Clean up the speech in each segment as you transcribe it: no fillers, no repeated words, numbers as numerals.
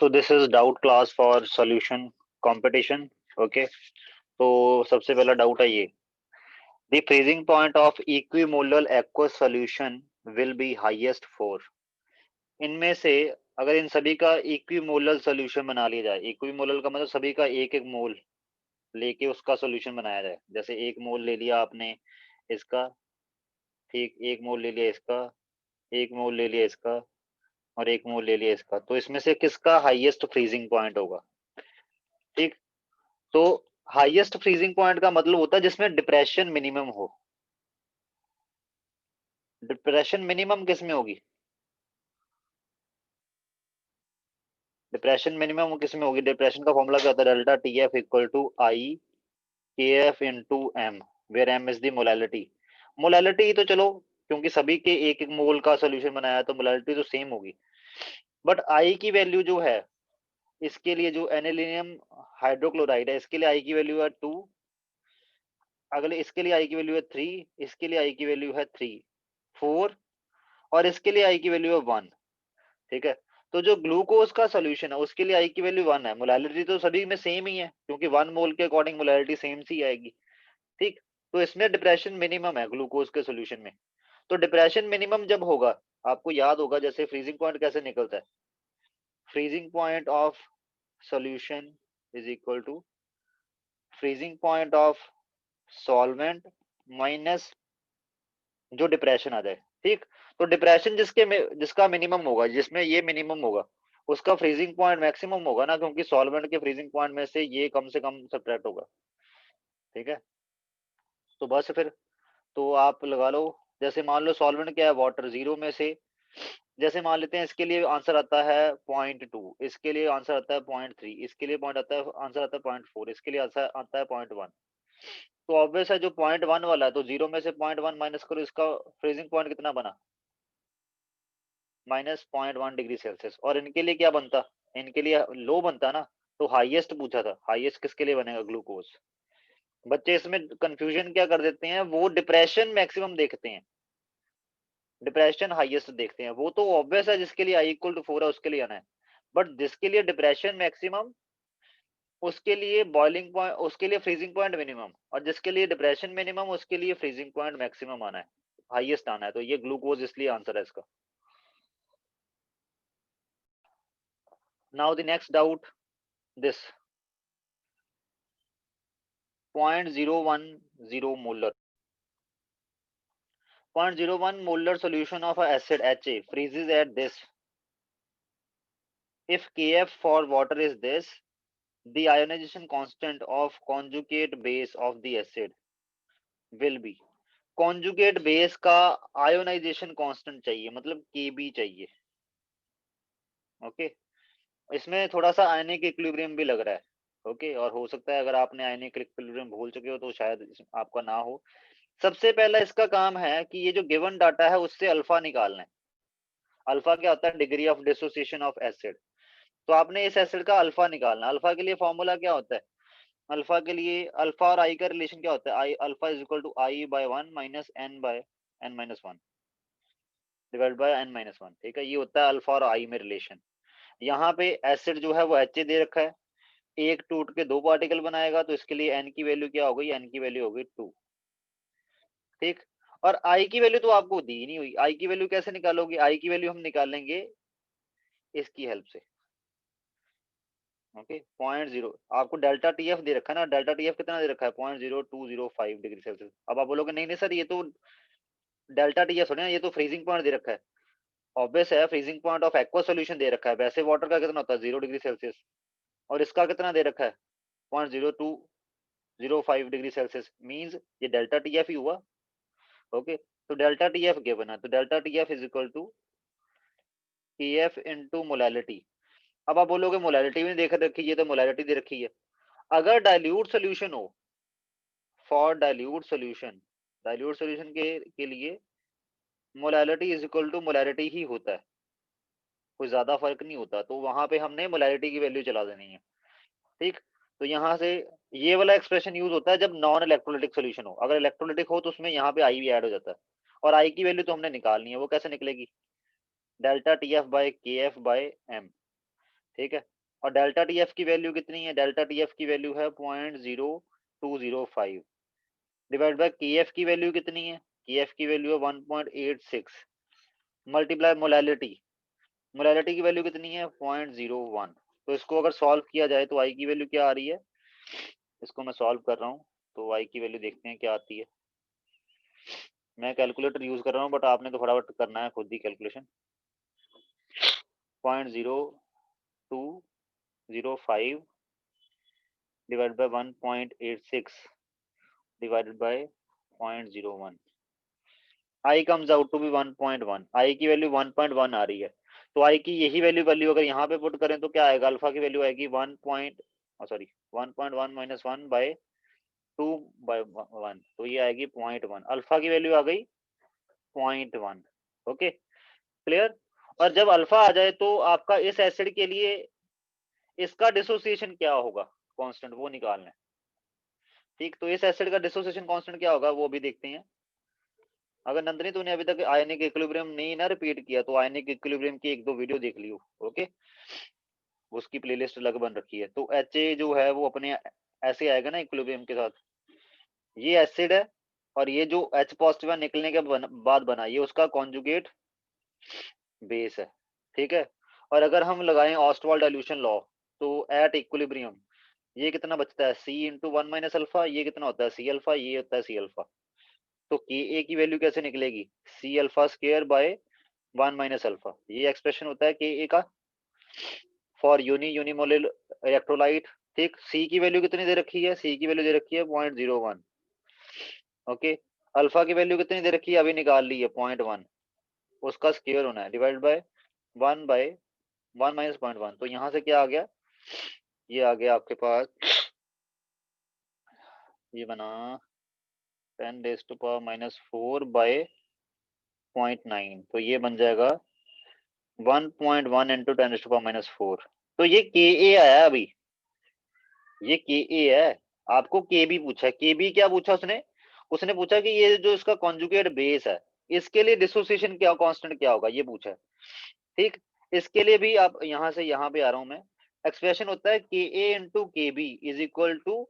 So this is doubt class for solution competition. Okay. तो सबसे पहला डाउट है ये, the freezing point of equimolar aqueous solution will be highest for। इनमें से अगर इन सभी का इक्विमोलर सोल्यूशन बना लिया जाए, इक्विमोलर का मतलब सभी का एक एक मोल लेके उसका सोल्यूशन बनाया जाए। जैसे एक मोल ले लिया आपने इसका, ठीक, एक मोल ले लिया इसका, एक मोल ले लिया इसका और एक मोल ले लिया इसका, तो इसमें से किसका हाईएस्ट फ्रीजिंग पॉइंट होगा। ठीक, तो हाईएस्ट फ्रीजिंग पॉइंट का मतलब होता है जिसमें डिप्रेशन मिनिमम हो। डिप्रेशन मिनिमम किस में होगी, डिप्रेशन मिनिमम किस में होगी। डिप्रेशन का फॉर्मूला क्या होता है, delta T F equal to I K F into M, where M is the molality. Molality तो चलो क्योंकि सभी के एक एक मोल का सोल्यूशन बनाया तो मोलैलिटी तो सेम होगी, बट आई की वैल्यू जो है इसके लिए, जो एनिलीनियम हाइड्रोक्लोराइड है इसके लिए आई की वैल्यू है 2, अगले इसके लिए आई की वैल्यू है 3, इसके लिए आई की वैल्यू है 3, 4 और इसके लिए आई की वैल्यू है 1। ठीक है, तो जो ग्लूकोज का सोल्यूशन है उसके लिए आई की वैल्यू 1 है। मोलैलिटी तो सभी में सेम ही है क्योंकि 1 मोल के अकॉर्डिंग मोलैलिटी सेम सी आएगी। ठीक, तो इसमें डिप्रेशन मिनिमम है ग्लूकोज के सोल्यूशन में। तो डिप्रेशन मिनिमम जब होगा, आपको याद होगा जैसे फ्रीजिंग पॉइंट कैसे निकलता है, freezing point of solution is equal to freezing point of solvent minus जो डिप्रेशन आ जाए। ठीक, तो डिप्रेशन जिसका मिनिमम होगा, जिसमें ये मिनिमम होगा उसका फ्रीजिंग पॉइंट मैक्सिमम होगा ना, क्योंकि सॉल्वेंट के फ्रीजिंग पॉइंट में से ये कम से कम सब्ट्रैक्ट होगा। ठीक है, तो बस फिर तो आप लगा लो, जैसे मान लो सॉल्वेंट क्या है, वाटर, जीरो में से जैसे मान लेते हैं इसके लिए आंसर आता है 0.2, इसके लिए आंसर आता है 0.3, इसके लिए पॉइंट आता है आंसर आता है 0.4, इसके लिए आंसर आता है 0.1। तो ऑब्वियस है जो 0.1 वाला है, तो जीरो में से 0.1 माइनस करो, इसका फ्रीजिंग पॉइंट कितना बना, -0.1 डिग्री सेल्सियस। और इनके लिए क्या बनता, इनके लिए लो बनता ना, तो हाईएस्ट पूछा था, हाईएस्ट किसके लिए बनेगा, ग्लूकोज। बच्चे इसमें कंफ्यूजन क्या कर देते हैं, वो डिप्रेशन मैक्सिमम देखते हैं, डिप्रेशन हाईएस्ट देखते हैं। वो तो ऑब्वियस है जिसके लिए आई इक्वल टू 4 है उसके लिए आना है, बट जिसके लिए डिप्रेशन मैक्सिमम उसके लिए बॉइलिंग पॉइंट, उसके लिए फ्रीजिंग पॉइंट मिनिमम, और जिसके लिए डिप्रेशन मिनिमम उसके लिए फ्रीजिंग पॉइंट मैक्सिमम आना है, हाईएस्ट आना है। तो ये ग्लूकोज इसलिए आंसर है इसका। Now the next doubt, this 0.010 molar, 0.01 molar solution of a acid Ha freezes at this. If Kf for water is this, the ionization constant of conjugate base of the acid will be। Conjugate base का ionisation constant चाहिए, मतलब Kb चाहिए। Okay, इसमें थोड़ा सा ionic equilibrium भी लग रहा है। ओके, और हो सकता है अगर आपने आयनिक इक्विलिब्रियम भूल चुके हो तो शायद आपका ना हो। सबसे पहला इसका काम है कि ये जो गिवन डाटा है उससे अल्फा निकालना है। अल्फा क्या होता है, degree of dissociation of acid. तो आपने इस एसिड का अल्फा निकालना। अल्फा के लिए फॉर्मूला क्या होता है, अल्फा के लिए अल्फा और आई का रिलेशन क्या होता है, I alpha is equal to I by 1 minus N by N minus 1 divide by N minus 1। ठीक है, ये होता है अल्फा और आई में रिलेशन। यहाँ पे एसिड जो है वो एच दे रखा है, एक टूट के दो पार्टिकल बनाएगा, तो इसके लिए एन की वैल्यू क्या हो गई, एन की वैल्यू हो गई 2। ठीक, और आई की वैल्यू तो आपको दी नहीं हुई, आई की वैल्यू कैसे निकालोगे, आई की वैल्यू हम निकालेंगे इसकी हेल्प से। ओके, 0.0 आपको डेल्टा टी एफ दे रखा है ना, डेल्टा टी एफ कितना दे रखा है, 0.0205 डिग्री सेल्सियस। अब आप बोलोगे नहीं नहीं सर ये तो डेल्टा टी एफ है ना, ये तो फ्रीजिंग पॉइंट दे रखा है। ऑब्वियस है, freezing point of aqua solution दे रखा है, वैसे वाटर का कितना होता है 0 डिग्री सेल्सियस, और इसका कितना दे रखा है 0.0205 डिग्री सेल्सियस, मीन्स ये डेल्टा टी एफ ही हुआ। ओके, तो डेल्टा टी एफ गिवन है, तो delta T F is equal to K F into molality. अब आप बोलोगे मोलैलिटी भी देख रखी है, तो मोलैलिटी दे रखी है। अगर डाइल्यूट सोल्यूशन हो, for dilute solution, dilute solution के लिए molality is equal to molality ही होता है, कोई ज्यादा फर्क नहीं होता, तो वहां पे हमने मोलैलिटी की वैल्यू चला देनी है। ठीक, तो यहाँ से ये वाला एक्सप्रेशन यूज होता है जब नॉन इलेक्ट्रोलिटिक सोल्यूशन हो। अगर इलेक्ट्रोलिटिक हो तो उसमें यहाँ पे आई भी ऐड हो जाता है, और आई की वैल्यू तो हमने निकालनी है, वो कैसे निकलेगी, डेल्टा टी एफ बाई के एफ बाई एम। ठीक है। और डेल्टा टी एफ की वैल्यू कितनी है, डेल्टा टी एफ की वैल्यू है 0.0205 डिवाइड बाय के एफ की वैल्यू कितनी है, के एफ की वैल्यू है 1.86 मल्टीप्लाई मोलैलिटी, मोलैलिटी की वैल्यू कितनी है 0.01। तो इसको अगर सॉल्व किया जाए तो आई की वैल्यू क्या आ रही है, इसको मैं सॉल्व कर रहा हूँ तो आई की वैल्यू देखते हैं क्या आती है। मैं कैलकुलेटर यूज कर रहा हूँ बट आपने तो फटाफट करना है खुद ही calculation. 0.0205 divided by 1.86 divided by 0.01, i comes out to be 1.1, i की वैल्यू 1.1 आ रही है। तो i की यही वैल्यू वैल्यू अगर यहाँ पे पुट करें तो क्या आएगा, अल्फा की वैल्यू आएगी 1.1 माइनस 1 बाय 2/1, तो ये आएगी 0.1, अल्फा की वैल्यू आ गई 0.1। Okay clear. और जब अल्फा आ जाए तो आपका इस एसिड के लिए इसका डिसोसिएशन क्या होगा कांस्टेंट, वो निकालना है। ठीक, तो इस एसिड का डिसोसिएशन कांस्टेंट क्या होगा वो भी देखते हैं। अगर नंदनी तूने अभी तक आयनिक इक्विलिब्रियम नहीं ना रिपीट किया तो आयनिक इक्विलिब्रियम की 1-2 वीडियो देख लियो। ओके, उसकी प्लेलिस्ट अलग बन रखी है। तो एच जो है वो अपने ऐसे आएगा ना इक्विलिब्रियम के साथ, ये एसिड है और ये जो H पॉजिटिव निकलने के बाद बना ये उसका कॉन्जुगेट बेस है। ठीक है, और अगर हम लगाएं ऑस्टवाल्ड डाइल्यूशन लॉ तो एट इक्विलिब्रियम ये कितना बचता है C इंटू 1 माइनस अल्फा, ये कितना होता है C अल्फा, ये होता है C अल्फा। तो के ए की वैल्यू कैसे निकलेगी, C alpha square by 1 minus alpha, ये एक्सप्रेशन होता है के ए का फॉर यूनिमोलर इलेक्ट्रोलाइट। ठीक, C की वैल्यू कितनी दे रखी है, C की वैल्यू दे रखी है 0.01। ओके, अल्फा की वैल्यू कितनी दे रखी है अभी निकाल ली है 0.1, उसका स्क्वायर होना है डिवाइड बाय 1 माइनस 0.1। तो यहाँ से क्या आ गया, ये आ गया आपके पास, ये बना 10⁻⁻⁴ बाय 0.9, तो ये बन जाएगा 1.1 इंटू 10⁻⁻⁴। तो ये के ए आया अभी, ये के ए है। आपको के बी पूछा है, के बी क्या पूछा उसने, उसने पूछा कि ये जो इसका कॉन्जुगेट बेस है इसके लिए डिसोसिएशन क्या कांस्टेंट क्या होगा, ये पूछा है। ठीक, इसके लिए भी आप यहाँ से यहाँ पे आ रहा हूं मैं, एक्सप्रेशन होता है के ए इंटू के बी इज इक्वल टू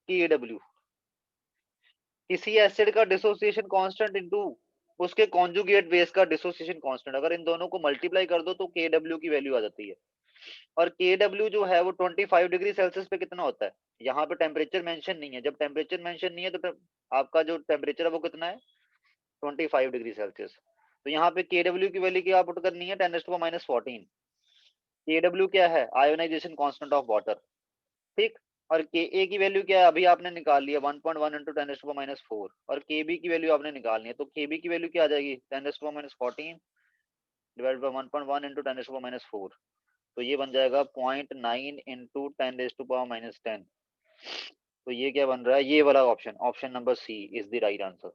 के डब्ल्यू, किसी एसिड का डिसोसिएशन कांस्टेंट इनटू उसके कॉन्जुगेट बेस का डिसोसिएशन कांस्टेंट, अगर इन दोनों को मल्टीप्लाई कर दो तो के डब्ल्यू की वैल्यू आ जाती है। और के डब्ल्यू जो है वो 25 डिग्री सेल्सियस पे कितना होता है, यहाँ पे टेम्परेचर मेंशन नहीं है, जब टेम्परेचर मेंशन नहीं है तो आपका जो टेम्परेचर है वो कितना है 25 डिग्री सेल्सियस। तो यहाँ पे के डब्ल्यू की वैल्यू क्या पुट करनी है 10⁻⁻14। के डब्ल्यू क्या है, आयोनाइजेशन कांस्टेंट ऑफ वाटर। ठीक, और के ए की वैल्यू क्या है अभी आपने निकाल लिया 1.1 इंटू 10⁻⁻⁴, और के बी की वैल्यू आपने निकालनी है, तो के बी की वैल्यू क्या आ जाएगी 10⁻⁻14 डिवाइड बाय 1.1 इंटू 10⁻⁻⁴, तो ये बन जाएगा 0.9 इंटू 10⁻⁻10। तो ये क्या बन रहा है, ये वाला option, option number C is the right answer.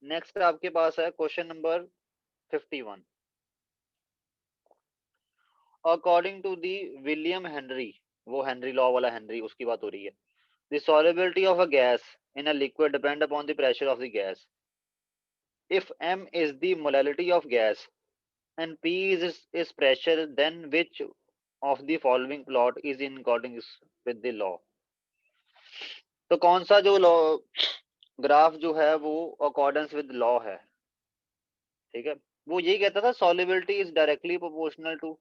Next आपके पास है question number 51। According to the William Henry, वो हेनरी लॉ वाला हेनरी, उसकी बात हो रही है। The solubility of a gas in a liquid depend upon the pressure of the gas. If m is the molality of gas and p is pressure, then which of the following plot is in accordance with the law? तो कौन सा जो law graph जो है वो accordance with law है। ठीक है, वो यही कहता था solubility is directly proportional to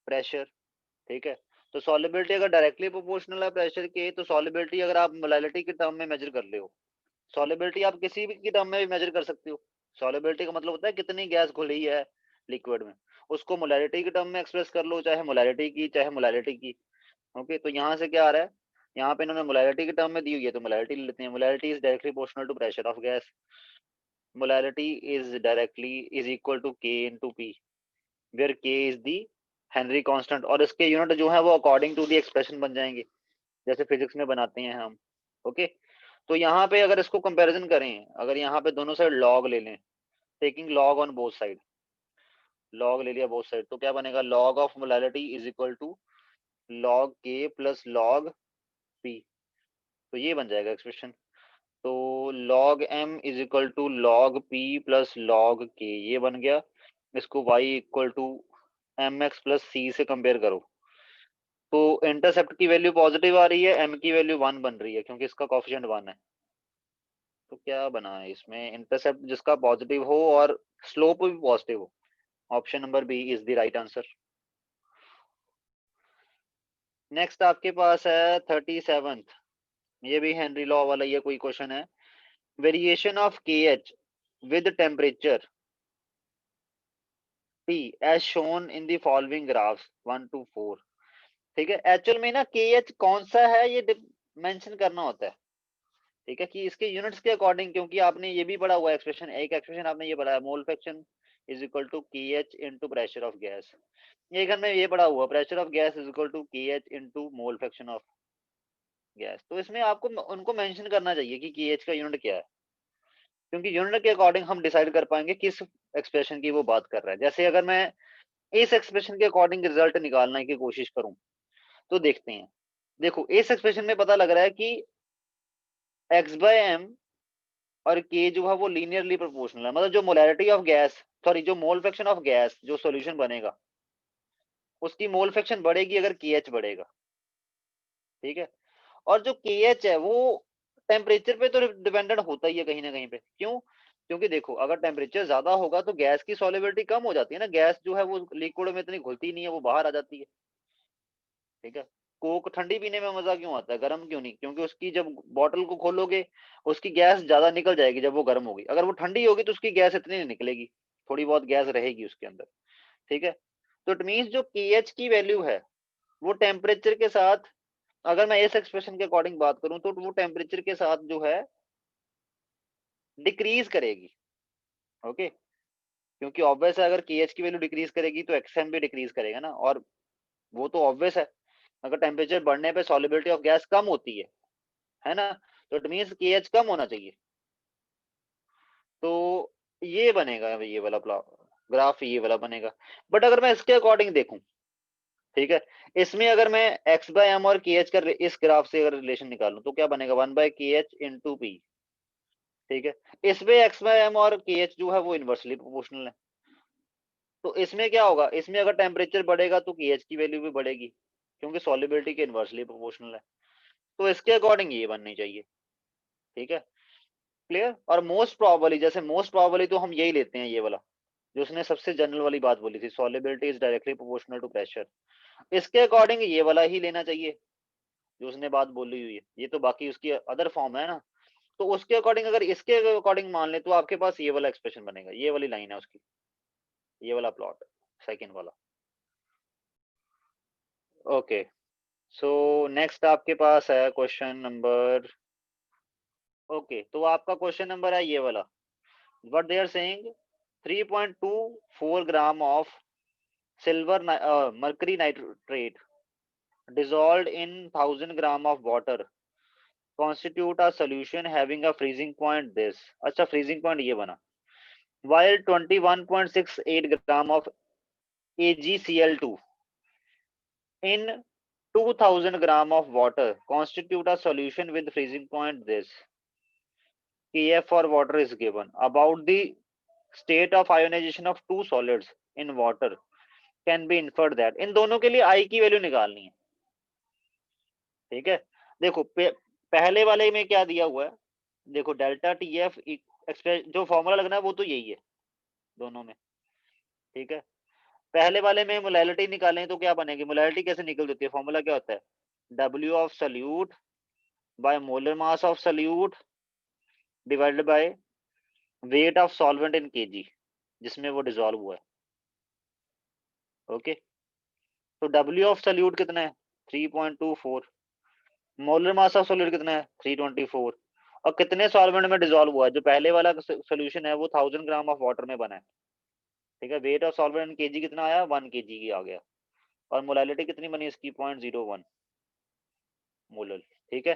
pressure. ठीक है, तो solubility अगर डायरेक्टली प्रोपोर्शनल है प्रेशर के, तो solubility अगर आप मोलैलिटी के टर्म में मेजर कर ले हो, सॉलिबिलिटी आप किसी भी की टर्म में भी मेजर कर सकते हो। सॉलिबिलिटी का मतलब होता है कितनी गैस घुली है लिक्विड में, उसको मोलैलिटी के टर्म में एक्सप्रेस कर लो, चाहे मोलैलिटी की चाहे मोलैलिटी की। ओके, तो यहाँ से क्या आ रहा है, यहाँ पे इन्होंने मोलैलिटी के टर्म में दी हुई है तो मोलैलिटी ले लेते हैं। Molality is directly proportional to pressure of gas, molality is directly is equal to K into P, where K is the Henry constant, और इसके यूनिट जो है वो अकॉर्डिंग टू दी एक्सप्रेशन बन जाएंगे जैसे फिजिक्स में बनाते हैं हम। ओके, तो यहाँ पे अगर इसको कंपैरिजन करें, अगर यहाँ पे दोनों साइड लॉग ले लें, taking log on both side, log ले लिया बोथ साइड, तो क्या बनेगा log of molality is equal to log K plus log P, तो ये बन जाएगा एक्सप्रेशन। तो log M is equal to log P plus log K, ये बन गया। इसको y equal to mx plus C से कंपेयर करो तो इंटरसेप्ट की वैल्यू पॉजिटिव आ रही है, m की वैल्यू 1 बन रही है क्योंकि इसका कोफिशिएंट 1 है। तो क्या बना है इसमें, इंटरसेप्ट जिसका पॉजिटिव हो और स्लोप भी पॉजिटिव हो। Option number B is the right answer. Next आपके पास है 37th, ये भी हेनरी लॉ वाला ये कोई क्वेश्चन है। वेरिएशन ऑफ के H with temperature T as shown in the following graphs 1 to 4। ठीक है, एक्चुअल में ना के एच कौन सा है ये मेंशन करना होता है। ठीक है, कि इसके यूनिट्स के अकॉर्डिंग, क्योंकि आपने ये भी पढ़ा हुआ एक्सप्रेशन, एक एक्सप्रेशन आपने ये पढ़ा है, mole fraction is equal to K H into pressure of gas. ये घर में ये पढ़ा हुआ, pressure of gas is equal to K H into mole fraction of gas. तो इसमें आपको उनको मेंशन करना चाहिए कि के एच का यूनिट क्या है, क्योंकि यूनिट के अकॉर्डिंग हम डिसाइड कर पाएंगे किस एक्सप्रेशन की वो बात कर रहा है। जैसे अगर मैं इस एक्सप्रेशन के अकॉर्डिंग रिजल्ट निकालने की कोशिश करूं तो देखते हैं। देखो इस एक्सप्रेशन में पता लग रहा है कि x बाय एम और k जो है वो लीनियरली प्रोपोर्शनल है, मतलब जो मोलैरिटी ऑफ गैस, सॉरी जो मोल फ्रैक्शन ऑफ गैस जो सॉल्यूशन बनेगा उसकी मोल फ्रैक्शन बढ़ेगी अगर KH बढ़ेगा। ठीक है, और जो KH है वो टेम्परेचर पे तो डिपेंडेंट होता ही है कहीं ना कहीं पे। क्यों? क्योंकि देखो अगर टेम्परेचर ज्यादा होगा तो गैस की सॉल्युबिलिटी कम हो जाती है ना, गैस जो है वो लिक्विड में इतनी घुलती नहीं है, वो बाहर आ जाती है। ठीक है, कोक ठंडी पीने में मजा क्यों आता है, गर्म क्यों नहीं? क्योंकि उसकी जब बॉटल को खोलोगे उसकी गैस ज्यादा निकल जाएगी जब वो गर्म होगी, अगर वो ठंडी होगी तो उसकी गैस इतनी नहीं निकलेगी, थोड़ी बहुत गैस रहेगी उसके अंदर। ठीक है, तो इट मीन्स जो KH की वैल्यू है वो टेम्परेचर के साथ, अगर मैं इस एक्सप्रेशन के अकॉर्डिंग बात करूं तो वो टेम्परेचर के साथ जो है डिक्रीज करेगी। ओके, क्योंकि ऑब्वियस है अगर KH की वैल्यू डिक्रीज करेगी तो XM भी डिक्रीज करेगा ना, और वो तो ऑब्वियस है। अगर टेम्परेचर बढ़ने पे सॉल्युबिलिटी ऑफ गैस कम होती है ना, तो इट मीन्स KH कम होना चाहिए। तो ये बनेगा, ये वाला ग्राफ ये वाला बनेगा। बट अगर मैं इसके अकॉर्डिंग देखूं, ठीक है, इसमें अगर मैं x बाय एम और KH का इस ग्राफ से अगर रिलेशन निकालूं तो क्या बनेगा, 1 बाय KH इंटू पी। ठीक है, इसमें x बाय एम और KH जो है वो इनवर्सली प्रोपोर्शनल है। तो इसमें क्या होगा, इसमें अगर टेम्परेचर बढ़ेगा तो KH की वैल्यू भी बढ़ेगी क्योंकि सॉल्युबिलिटी के इनवर्सली प्रोपोर्शनल है। तो इसके अकॉर्डिंग ये बननी चाहिए। ठीक है, क्लियर। और मोस्ट प्रोबेबली, जैसे मोस्ट प्रोबेबली तो हम यही लेते हैं, ये वाला जो उसने सबसे जनरल वाली बात बोली थी, solubility is directly proportional to pressure. इसके अकॉर्डिंग ये वाला ही लेना चाहिए जो उसने बात बोली हुई है, ये तो बाकी उसकी अदर फॉर्म है ना। तो उसके अकॉर्डिंग अगर इसके अकॉर्डिंग मान ले तो आपके पास ये वाला एक्सप्रेशन बनेगा, ये वाली लाइन है उसकी, ये वाला प्लॉट सेकंड वाला। ओके, सो नेक्स्ट आपके पास है क्वेश्चन नंबर, ओके तो आपका क्वेश्चन नंबर है ये वाला। What they are saying, 3.24 gram of silver mercury nitrate dissolved in 1000 gram of water constitute a solution having a freezing point this। अच्छा freezing point ये बना, while 21.68 gram of AgCl2 in 2000 gram of water constitute a solution with freezing point this। Kf for water is given about the state of ionization of two solids in water can be inferred that। इन दोनों के लिए I की value निकालनी है। ठीक है, देखो पहले वाले में क्या दिया हुआ है, देखो डेल्टा TF जो फॉर्मूला लगना है वो तो यही है दोनों में। ठीक है, पहले वाले में मोलैलिटी निकालें तो क्या बनेगी, मोलैलिटी कैसे निकल जाती है, फॉर्मूला क्या होता है, W of solute by molar mass of solute divided by weight of solvent in KG जिसमें वो डिसॉल्व हुआ है। ओके, तो W ऑफ सल्यूट कितना है, 3.24, मोलर मास ऑफ सॉल्यूट कितना है, 324, और कितने सॉल्वेंट में डिसॉल्व हुआ है, जो पहले वाला सोल्यूशन है वो 1000 ग्राम ऑफ वाटर में बना है। ठीक है, weight of solvent in KG कितना आया, 1 kg की आ गया, और मोलैलिटी कितनी बनी इसकी, 0.01 मोलर। ठीक है,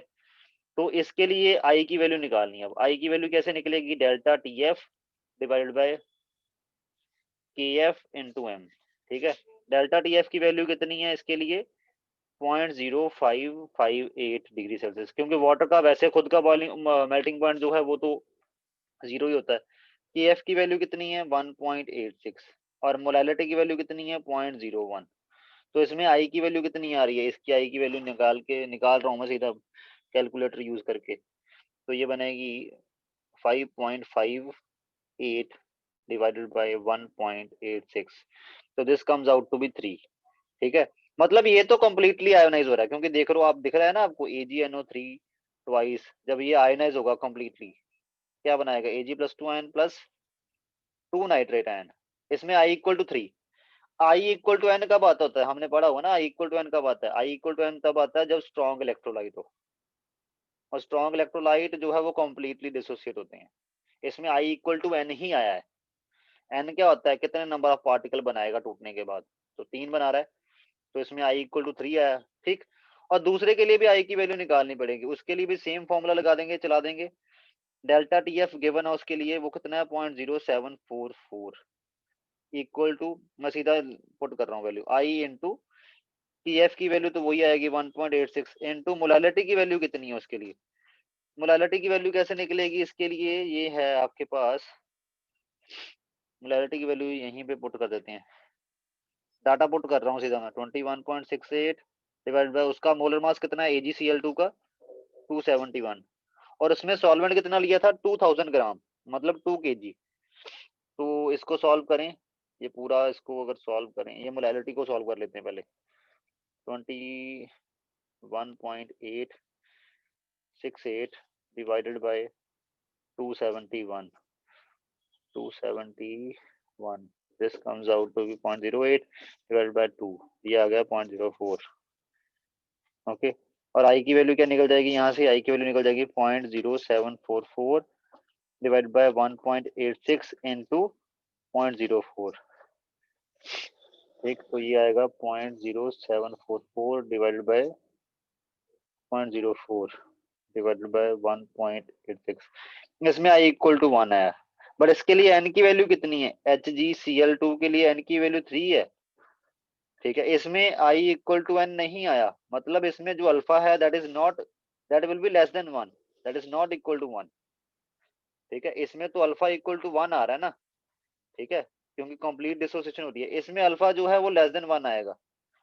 तो इसके लिए आई की वैल्यू निकालनी है। अब आई की वैल्यू कैसे निकलेगी, delta TF divided by KF into M. ठीक है, डेल्टा TF की वैल्यू कितनी है इसके लिए, 0.0558 डिग्री सेल्सियस, क्योंकि वाटर का वैसे खुद का बॉइलिंग मेल्टिंग पॉइंट जो है वो तो 0 ही होता है। KF की वैल्यू कितनी है, 1.86। और मोलैलिटी की वैल्यू कितनी है 0.01। तो इसमें आई की वैल्यू कितनी आ रही है, इसकी आई की वैल्यू निकाल रहा हूँ मैं सीधा कैलकुलेटर यूज करके। तो ये बनेगी 5.58 डिवाइडेड बाय 1.86, तो this comes out to be 3। ठीक है, मतलब ये तो कंप्लीटली आयोनाइज हो रहा है, क्योंकि देख रो आप, दिख रहा है ना आपको AgNO3 ट्वाइस, जब ये आयोनाइज होगा कंप्लीटली क्या बनाएगा Ag+2 प्लस 2 नाइट्रेट आयन। इसमें I equal to 3। I equal to N कब आता होता है, हमने पढ़ा हुआ ना I इक्वल टू N कब आता है, I इक्वल टू N तब आता है जब स्ट्रॉन्ग इलेक्ट्रोलाइट हो, और स्ट्रॉन्ग इलेक्ट्रोलाइट जो है वो कंप्लीटली डिसोसिएट होते हैं। इसमें I इक्वल टू N ही आया है। N क्या होता है, कितने नंबर ऑफ पार्टिकल बनाएगा टूटने के बाद, तो 3 बना रहा है, तो इसमें I इक्वल टू 3 आया। ठीक, और दूसरे के लिए भी I की वैल्यू निकालनी पड़ेगी, उसके लिए भी सेम फॉर्मूला लगा देंगे, चला देंगे। डेल्टा TF गिवन है उसके लिए, वो कितना है 0.0744 इक्वल टू, मैं सीधा पुट कर रहा हूँ वैल्यू, I इंटू TF की वैल्यू तो वही आएगी 1.86 इंटू मोलैलिटी की वैल्यू कितनी है उसके लिए। मोलैलिटी की वैल्यू कैसे निकलेगी इसके लिए, ये है आपके पास, मोलैलिटी की वैल्यू यहीं पे पुट कर देते हैं, डाटा पुट कर रहा हूँ सीधा मैं, 21.68 डिवाइड बाय उसका मोलर मास कितना है AgCl2 का 271, और उसमें सॉल्वेंट कितना लिया था 2000 ग्राम, मतलब 2 kg। तो इसको सॉल्व करें, ये पूरा इसको अगर सॉल्व करें, ये मोलैलिटी को सॉल्व कर लेते हैं पहले। 21.868 divided by 271, this comes out to be 0.08 divided by 2, ये आ गया 0.04। ओके, और आई की वैल्यू क्या निकल जाएगी, यहाँ से आई की वैल्यू निकल जाएगी 0.0744 डिवाइड बाय 1.86 इंटू 0.04। ठीक, तो ये आएगा 0.0744 डिवाइडेड बाय 0.04 डिवाइडेड बाय 1.86, इसमें आई इक्वल टू 1 आया। बट इसके लिए एन की वैल्यू कितनी है, HgCl2 के लिए एन की वैल्यू 3 है। ठीक है, इसमें आई इक्वल टू एन नहीं आया, मतलब इसमें जो अल्फा है that is not, that will be less than 1, that is not equal to 1। ठीक है, इसमें तो अल्फा इक्वल टू 1 आ रहा है ना। ठीक है, क्योंकि कंप्लीट डिसोसिएशन होती है, इसमें अल्फा जो है वो लेस देन 1 आएगा।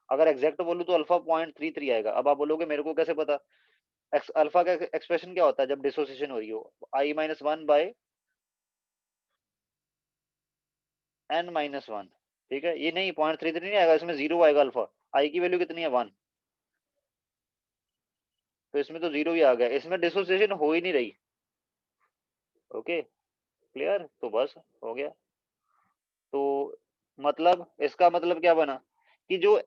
अगर एग्जैक्ट बोलूं तो अल्फा 0.33 आएगा। अब आप बोलोगे मेरे को कैसे पता, अल्फा का एक्सप्रेशन क्या होता है जब डिसोसिएशन हो रही हो, I-1 बाय N-1। ठीक है, ये नहीं 0.33 नहीं आएगा, इसमें 0 आएगा अल्फा। आई की वैल्यू कितनी है 1, तो इसमें तो 0 ही आ गया, इसमें डिसोसिएशन हो ही नहीं रही। ओके क्लियर, तो बस हो गया। तो मतलब इसका मतलब क्या बना कि जो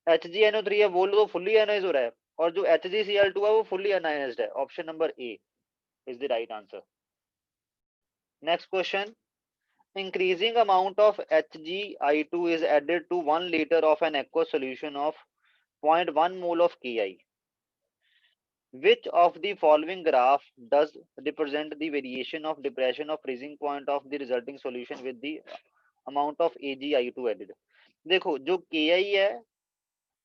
HgNO3 है वो तो फुल्ली आयनाइज हो रहा है, और जो HgCl2 है वो फुल्ली अनायनाइज्ड है। Option number A is the right answer. Next question, increasing amount of HgI2 is added to 1 liter of an aqueous solution of 0.1 mole of Ki. Which of the following graph does represent the variation of depression of freezing point of the resulting solution with the amount of AgI2 added? देखो जो Ki है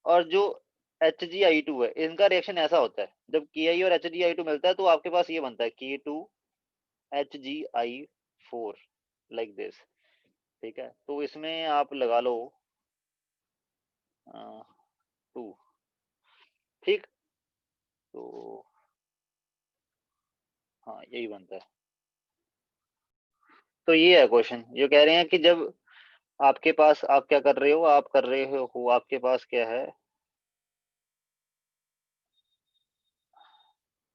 और जो HgI2 है, इनका reaction ऐसा होता है, जब Ki और HgI2 मिलता है तो आपके पास ये बनता है K2HgI4 लाइक दिस। ठीक है, तो इसमें आप लगा लो 2। ठीक, तो हाँ यही बनता है। तो ये है क्वेश्चन, ये कह रहे हैं कि जब आपके पास, आप क्या कर रहे हो, आप कर रहे हो आपके पास क्या है,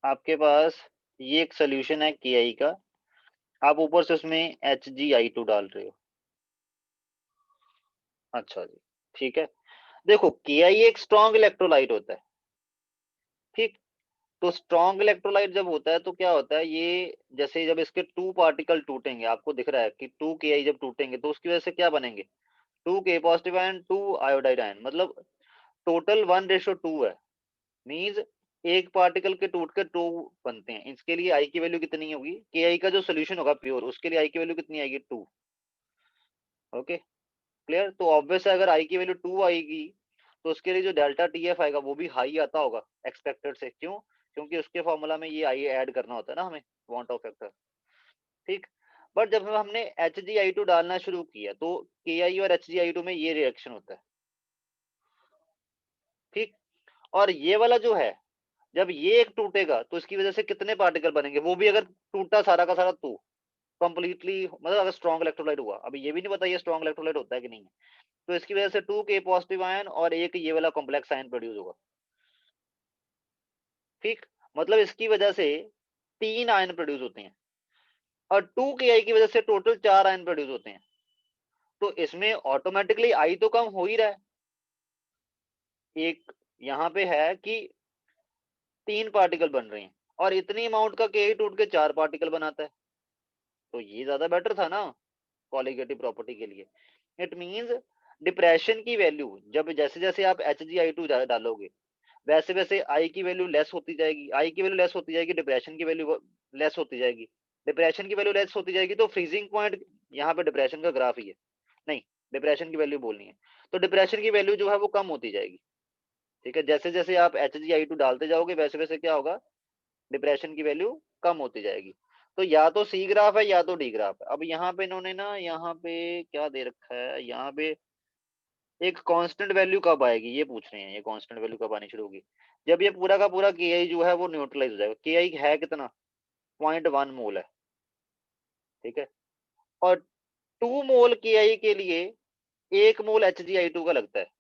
आपके पास ये एक सोल्यूशन है Ki का, आप ऊपर से उसमें HgI2 डाल रहे हो। अच्छा जी, ठीक है, देखो Ki एक स्ट्रॉन्ग इलेक्ट्रोलाइट होता है। ठीक, तो स्ट्रॉन्ग इलेक्ट्रोलाइट जब होता है तो क्या होता है, ये जैसे जब इसके 2 पार्टिकल टूटेंगे, आपको दिख रहा है कि 2 Ki जब टूटेंगे तो उसकी वजह से क्या बनेंगे, 2 K positive ion 2 iodide ion, मतलब टोटल 1:2 है। मींस एक पार्टिकल के टूट के 2 बनते हैं। इसके लिए आई की वैल्यू कितनी होगी, Ki का जो सोल्यूशन होगा प्योर, उसके लिए आई की वैल्यू कितनी आएगी 2। ओके क्लियर, तो ऑब्वियस है अगर आई की वैल्यू 2 आएगी तो उसके लिए जो डेल्टा TF आएगा वो भी हाई आता होगा एक्सपेक्टेड से। क्यों, क्योंकि उसके फॉर्मूला में ये आई ऐड करना होता है ना हमें, वांट ऑफ फैक्टर। ठीक, बट जब हमने HgI2 डालना शुरू किया तो Ki और HgI2 में ये रिएक्शन होता है, ठीक। और ये वाला जो है, जब ये एक टूटेगा तो इसकी वजह से कितने पार्टिकल बनेंगे, वो भी अगर टूटा सारा का सारा तो कंप्लीटली, मतलब अगर स्ट्रॉन्ग इलेक्ट्रोलाइट हुआ, अभी ये भी नहीं पता ये स्ट्रॉन्ग इलेक्ट्रोलाइट होता है कि नहीं है, तो इसकी वजह से 2K पॉजिटिव आयन और एक ये वाला कॉम्प्लेक्स आयन प्रोड्यूस होगा, ठीक। मतलब इसकी वजह से 3 आयन प्रोड्यूस होते हैं और 2Ki की वजह से टोटल 4 आयन प्रोड्यूस होते हैं। तो इसमें ऑटोमेटिकली आई तो कम हो ही रहा है, एक यहाँ पे है कि 3 पार्टिकल बन रहे हैं और इतनी अमाउंट का Ki टूट के 4 पार्टिकल बनाता है, तो ये ज्यादा बेटर था ना कॉलिगेटिव प्रॉपर्टी के लिए। इट मींस डिप्रेशन की वैल्यू जब जैसे जैसे आप HgI2 डालोगे वैसे वैसे आई की वैल्यू लेस होती जाएगी, आई की वैल्यू लेस होती जाएगी, डिप्रेशन की वैल्यू लेस होती जाएगी, डिप्रेशन की वैल्यू लेस होती जाएगी, तो फ्रीजिंग पॉइंट यहाँ पे डिप्रेशन का ग्राफ ही है, नहीं डिप्रेशन की वैल्यू बोलनी है, तो डिप्रेशन की वैल्यू जो है वो कम होती जाएगी, ठीक है। जैसे जैसे आप HgI2 डालते जाओगे वैसे वैसे क्या होगा, डिप्रेशन की वैल्यू कम होती जाएगी। तो या तो सी ग्राफ है या तो डी ग्राफ है। अब यहाँ पे इन्होंने ना यहाँ पे क्या दे रखा है, यहाँ पे एक कांस्टेंट वैल्यू कब आएगी ये पूछ रहे हैं, ये कांस्टेंट वैल्यू कब आनी शुरू होगी, जब ये पूरा का पूरा Ki जो है वो न्यूट्रलाइज हो जाएगा। Ki है कितना, 0.1 मोल है, ठीक है। और 2 मोल Ki के लिए 1 मोल HgI2 का लगता है,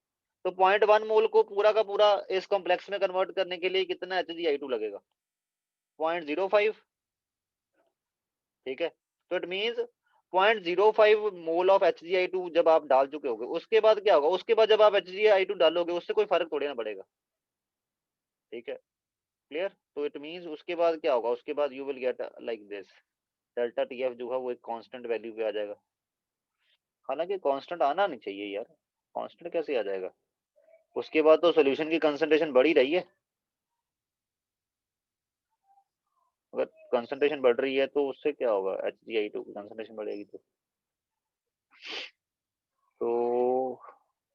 तो 0.1 मोल को पूरा का पूरा इस कॉम्प्लेक्स में कन्वर्ट करने के लिए कितना HgI2 लगेगा, 0.05, ठीक है। तो it means 0.05 mole of HgI2 जब आप डाल चुके होगे उसके बाद क्या होगा, उसके बाद जब आप HgI2 डालोगे उससे कोई फर्क थोड़ी ना पड़ेगा, ठीक है, क्लियर। तो इट मींस उसके बाद क्या होगा, उसके बाद you will get like this, delta TF जो है वो एक कांस्टेंट वैल्यू पे आ जाएगा। हालांकि कांस्टेंट आना नहीं चाहिए यार, कांस्टेंट कैसे आ जाएगा, उसके बाद तो सॉल्यूशन की कंसंट्रेशन बढ़ ही रही है, अगर कंसंट्रेशन बढ़ रही है तो उससे क्या होगा, HgI2 की कंसंट्रेशन बढ़ेगी तो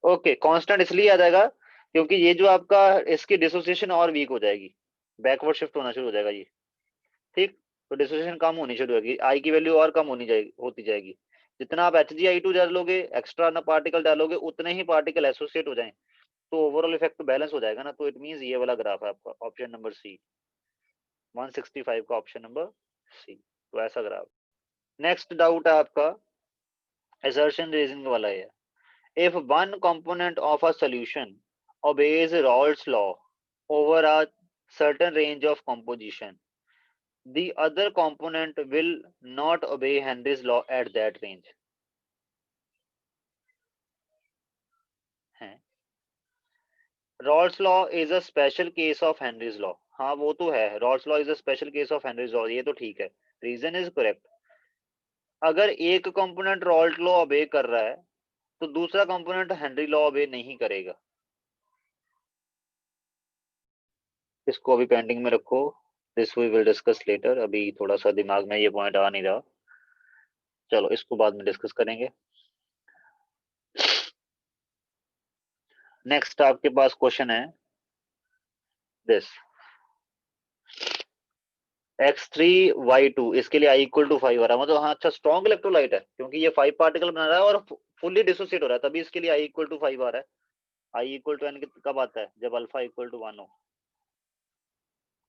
ओके कांस्टेंट इसलिए आ जाएगा क्योंकि ये जो आपका इसकी डिसोसिएशन और वीक हो जाएगी, बैकवर्ड शिफ्ट होना शुरू हो जाएगा ये, ठीक। तो डिसोसिएशन कम होनी शुरू होगी, आई की वैल्यू और कम होती जाएगी, जितना आप HgI2 डालोगे एक्स्ट्रा ना पार्टिकल डालोगे उतने ही पार्टिकल एसोसिएट हो जाएं, तो ओवरऑल इफेक्ट बैलेंस हो जाएगा ना। तो इट मींस ये वाला ग्राफ है आपका ऑप्शन नंबर सी, 165 का ऑप्शन नंबर सी, तो ऐसा ग्राफ। नेक्स्ट डाउट है आपका assertion रेजिंग वाला है, if one component of a solution obeys Raoult's law over a certain range of composition, the other component will not obey Henry's law at that range. Raoult's law is a special case of Henry's law. हाँ वो तो है, Raoult's law is a special case of Henry's law, ये तो ठीक है, reason is correct. अगर एक कंपोनेंट Raoult law obey कर रहा है तो दूसरा कंपोनेंट हेनरी लॉ obey नहीं करेगा, इसको अभी पेंडिंग में रखो, this we will discuss later, अभी थोड़ा सा दिमाग में ये पॉइंट आ नहीं रहा, चलो इसको बाद में डिस्कस करेंगे। नेक्स्ट आपके पास क्वेश्चन है दिस, X3Y2 इसके लिए I इक्वल टू 5 आ रहा है, मतलब हाँ अच्छा स्ट्रॉन्ग इलेक्ट्रोलाइट है क्योंकि ये 5 पार्टिकल बना रहा है और फुल्ली डिसोसिएट हो रहा है, तभी इसके लिए I इक्वल टू 5 आ रहा है। I इक्वल टू N कब आता है, जब अल्फा इक्वल टू 1 हो,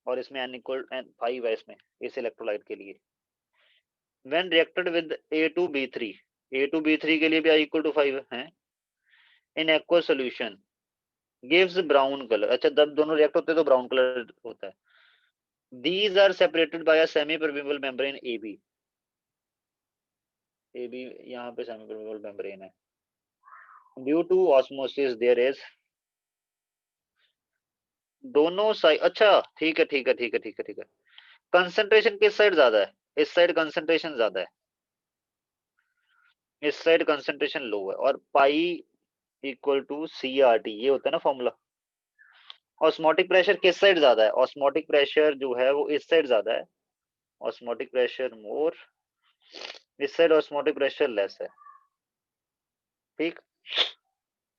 और इसमें N इक्वल 5 है इसमें इस इलेक्ट्रोलाइट के लिए। When reacted with A2B3, A2B3 के लिए भी I इक्वल टू 5 है, in aqueous solution gives brown colour, अच्छा जब दोनों रिएक्ट होते हैं तो ब्राउन कलर होता है। These are separated by a semi-permeable membrane AB, AB यहाँ पे semi-permeable membrane है। Due to osmosis there is, दोनों साइड, अच्छा ठीक है ठीक है ठीक है ठीक है ठीक है, कंसंट्रेशन किस साइड ज्यादा है, इस साइड कंसंट्रेशन ज्यादा है, इस साइड कंसंट्रेशन लो है, और पाई इक्वल टू CRT ये होता है ना फॉर्मूला। ऑस्मोटिक प्रेशर किस साइड ज्यादा है, ऑस्मोटिक प्रेशर जो है वो इस साइड ज्यादा है, ऑस्मोटिक प्रेशर मोर, इस साइड ऑस्मोटिक प्रेशर लेस है, ठीक।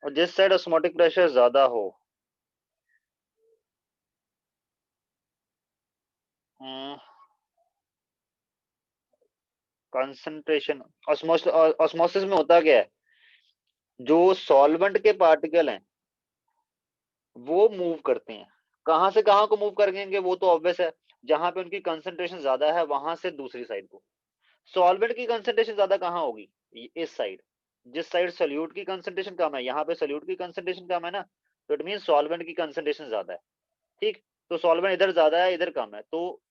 और जिस साइड ऑस्मोटिक प्रेशर ज्यादा हो, कंसंट्रेशन ऑस्मोसिस में होता क्या है, जो सॉल्वेंट के पार्टिकल हैं वो मूव करते हैं। कहां से कहां को मूव करेंगे वो तो ऑब्वियस है, जहां पे उनकी कंसंट्रेशन ज्यादा है वहां से दूसरी साइड को। सॉल्वेंट की कंसंट्रेशन ज्यादा कहां होगी, इस साइड। जिस साइड सोल्यूट की कंसंट्रेशन कम है, यहाँ पे सोल्यूट की कंसंट्रेशन कम है ना, तो इट मीन सॉल्वेंट की कंसंट्रेशन ज्यादा है। ठीक, तो सॉल्वेंट इधर ज्यादा है इधर कम है, तो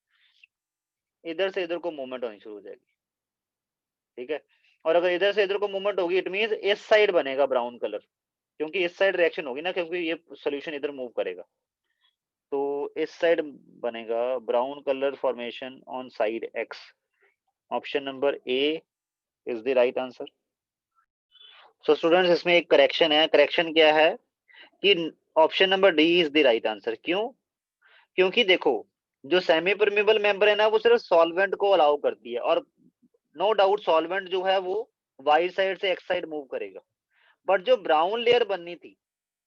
इधर से इधर को मूवमेंट होनी शुरू हो जाएगी। ठीक है, और अगर इधर से इधर को मूवमेंट होगी इट मीन इस साइड बनेगा ब्राउन कलर, क्योंकि इस साइड रिएक्शन होगी ना, क्योंकि ये सोल्यूशन इधर मूव करेगा, तो इस साइड बनेगा brown colour formation on side x. Option number A is the right answer. So students इसमें एक करेक्शन है, करेक्शन क्या है कि option number D is the right answer. क्यों, क्योंकि देखो जो सेमी परमेबल मेंबर है ना वो सिर्फ सॉल्वेंट को अलाउ करती है, और नो डाउट सॉल्वेंट जो है वो वाई साइड से एक्स साइड मूव करेगा, बट जो ब्राउन लेयर बननी थी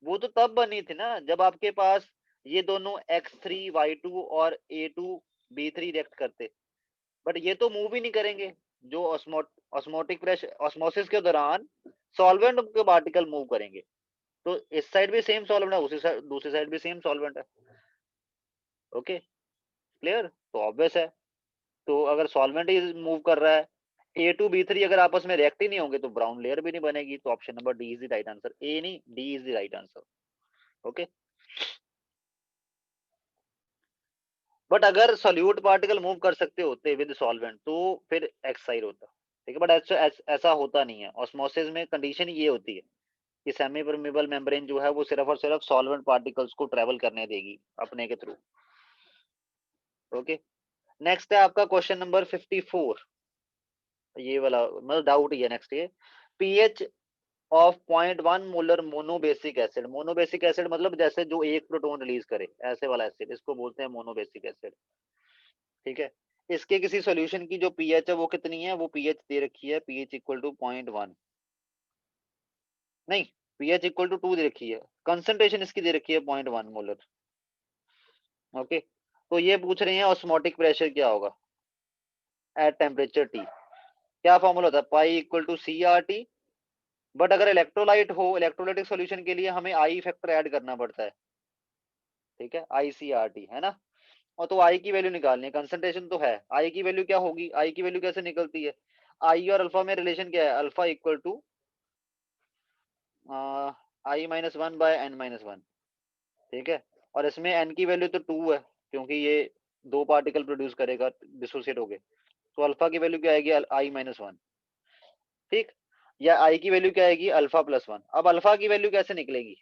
वो तो तब बनी थी ना जब आपके पास ये दोनों X3Y2 और A2B3 रिएक्ट करते, बट ये तो मूव ही नहीं करेंगे। जो ऑस्मोटिक प्रेशर ऑस्मोसिस के दौरान सॉल्वेंट के पार्टिकल मूव करेंगे, तो इस साइड भी सेम सॉल्वेंट है, उसी साइड दूसरी साइड भी सेम सॉल्वेंट है। ओके, क्लियर, तो ऑब्वियस है। तो अगर सॉल्वेंट ही मूव कर रहा है, A2B3 अगर आपस में रिएक्ट ही नहीं होंगे तो ब्राउन लेयर भी नहीं बनेगी, तो option number D is the right answer, A नहीं D is the right answer. Okay, but अगर सॉल्यूट पार्टिकल मूव कर सकते होते विद सॉल्वेंट तो फिर एक्स साइड होता। ठीक है, बट ऐसा होता नहीं है। ऑस्मोसिस में कंडीशन ये होती है कि सेमी परमेबल मेम्ब्रेन जो है वो सिर्फ और सिर्फ सॉल्वेंट पार्टिकल्स को ट्रेवल करने देगी अपने के थ्रू। ओके, नेक्स्ट है आपका क्वेश्चन नंबर 54। ये वाला मतलब डाउट ही है नेक्स्ट ये, pH of 0.1 molar monobasic acid. Monobasic acid मतलब जैसे जो एक प्रोटॉन रिलीज करे ऐसे वाला एसिड, इसको बोलते हैं मोनोबेसिक एसिड। ठीक है, इसके किसी सॉल्यूशन की जो पीएच है वो कितनी है, वो पीएच दे रखी है, पीएच इक्वल टू 0.1, नहीं पीएच इक्वल टू 2 दे रखी है, कंसंट्रेशन इसकी दे रखी है 0.1 मोलर। ओके, तो ये पूछ रहे हैं ऑस्मोटिक प्रेशर क्या होगा एट टेम्परेचर टी। क्या फॉर्मूला होता है, pi equal to C R T, but अगर इलेक्ट्रोलाइट हो, इलेक्ट्रोलाइटिक सॉल्यूशन के लिए हमें आई फैक्टर ऐड करना पड़ता है। ठीक है, आई सी आर टी है ना, और तो आई की वैल्यू निकालनी है, कंसंट्रेशन तो है, आई की वैल्यू क्या होगी, आई की वैल्यू कैसे निकलती है, आई और अल्फा में रिलेशन क्या है, अल्फा इक्वल टू I-1/n-1। ठीक है, और इसमें n की वैल्यू तो 2 है क्योंकि ये दो पार्टिकल प्रोड्यूस करेगा डिसोसिएट हो गए, तो अल्फा की वैल्यू क्या आएगी, I-1। ठीक, या आई की वैल्यू क्या आएगी, अल्फा प्लस 1। अब अल्फा की वैल्यू कैसे निकलेगी,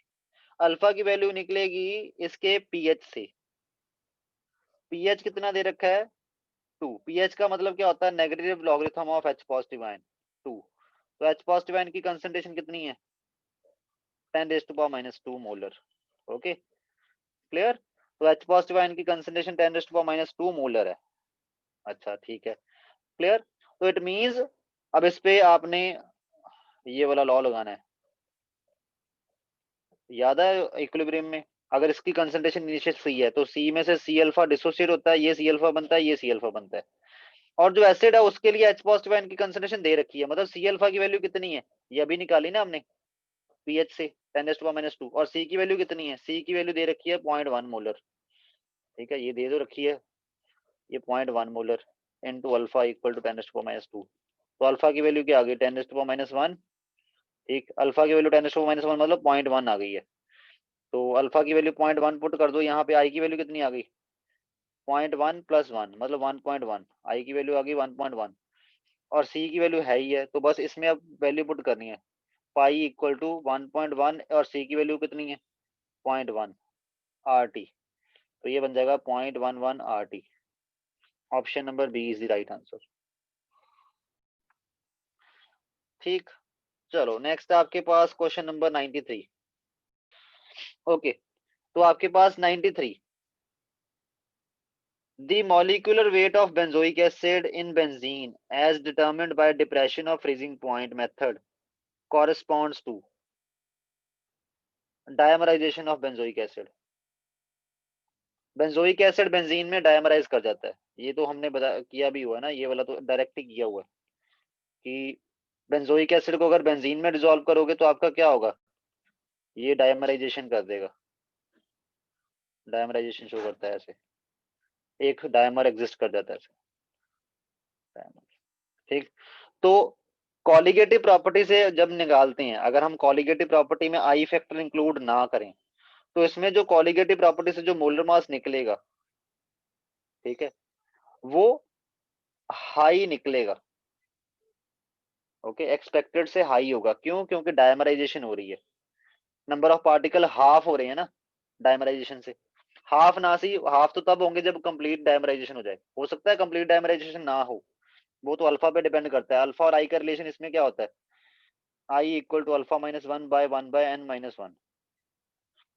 अल्फा की वैल्यू निकलेगी इसके पीएच से। पीएच कितना दे रखा है, 2। पीएच का मतलब क्या होता है, negative logarithm of H positive ion 2। तो H पॉजिटिव आयन की कंसंट्रेशन कितनी है, 10⁻⁻2 मोलर। ओके, क्लियर, तो H पॉजिटिव आयन की कंसंट्रेशन 10⁻⁻2 मोलर है। अच्छा ठीक है, क्लियर, तो इट मींस अब इस पे आपने ये वाला लॉ लगाना है, याद है इक्विलिब्रियम में अगर इसकी कंसंट्रेशन नीचे सी है तो सी में से सी अल्फा डिसोसिएट होता है, ये सी अल्फा बनता है, ये सी अल्फा बनता है, और जो एसिड है उसके लिए H पॉजिटिव आयन की कंसंट्रेशन दे रखी है, मतलब सी अल्फा की वैल्यू कितनी है, ये अभी निकाली ना हमने पीएच से 10⁻⁻2, और सी की वैल्यू कितनी है, सी की वैल्यू दे रखी है 0.1 मोलर। ठीक है, ये दे दो रखी है, ये 0.1 molar into alpha equal to 10⁻²। तो अल्फा की वैल्यू क्या आ गई, 10⁻⁻1। ठीक, अल्फा की वैल्यू 10⁻⁻1 मतलब 0.1 आ गई है, तो अल्फा की वैल्यू 0.1 पुट कर दो यहाँ पे, आई की वैल्यू कितनी आ गई, 0.1 प्लस 1 मतलब 1.1, आई की वैल्यू आ गई 1.1, और सी की वैल्यू है ही है, तो बस इसमें अब वैल्यू पुट करनी है, पाई इक्वल टू 1.1 और सी की वैल्यू कितनी है 0.1 आर टी, तो ये बन जाएगा 0.11 R T. Option number B is the right answer. ठीक, चलो नेक्स्ट आपके पास क्वेश्चन नंबर 93। ओके, तो आपके पास 93, the molecular weight of benzoic acid in benzene as determined by depression of freezing point method corresponds to dimerization of benzoic acid। Benzoic acid benzene में dimerise कर जाता है, ये तो हमने बता किया भी हुआ है ना, ये वाला तो डायरेक्ट ही किया हुआ है। कि बेंजोइक एसिड को अगर बेंजीन में डिसॉल्व करोगे तो आपका क्या होगा, ये डायमराइजेशन कर देगा, डायमराइजेशन शो करता है ऐसे, एक डायमर एग्जिस्ट कर जाता है ऐसे डायमर। ठीक, तो कॉलिगेटिव प्रॉपर्टी से जब निकालते हैं, अगर हम कॉलिगेटिव प्रॉपर्टी में आई फैक्टर इंक्लूड ना करें तो इसमें जो कॉलिगेटिव प्रॉपर्टी से जो मोलर मास निकलेगा, ठीक है, वो हाई निकलेगा। ओके, एक्सपेक्टेड से हाई होगा, क्यों, क्योंकि डायमराइजेशन हो रही है, नंबर ऑफ पार्टिकल हाफ हो रहे हैं ना डायमराइजेशन से। हाफ ना सी, हाफ तो तब होंगे जब कंप्लीट डायमराइजेशन हो सकता है कंप्लीट डायमराइजेशन ना हो, वो तो अल्फा पे डिपेंड करता है। अल्फा और आई का रिलेशन इसमें क्या होता है, I equal to alpha minus one by N minus one.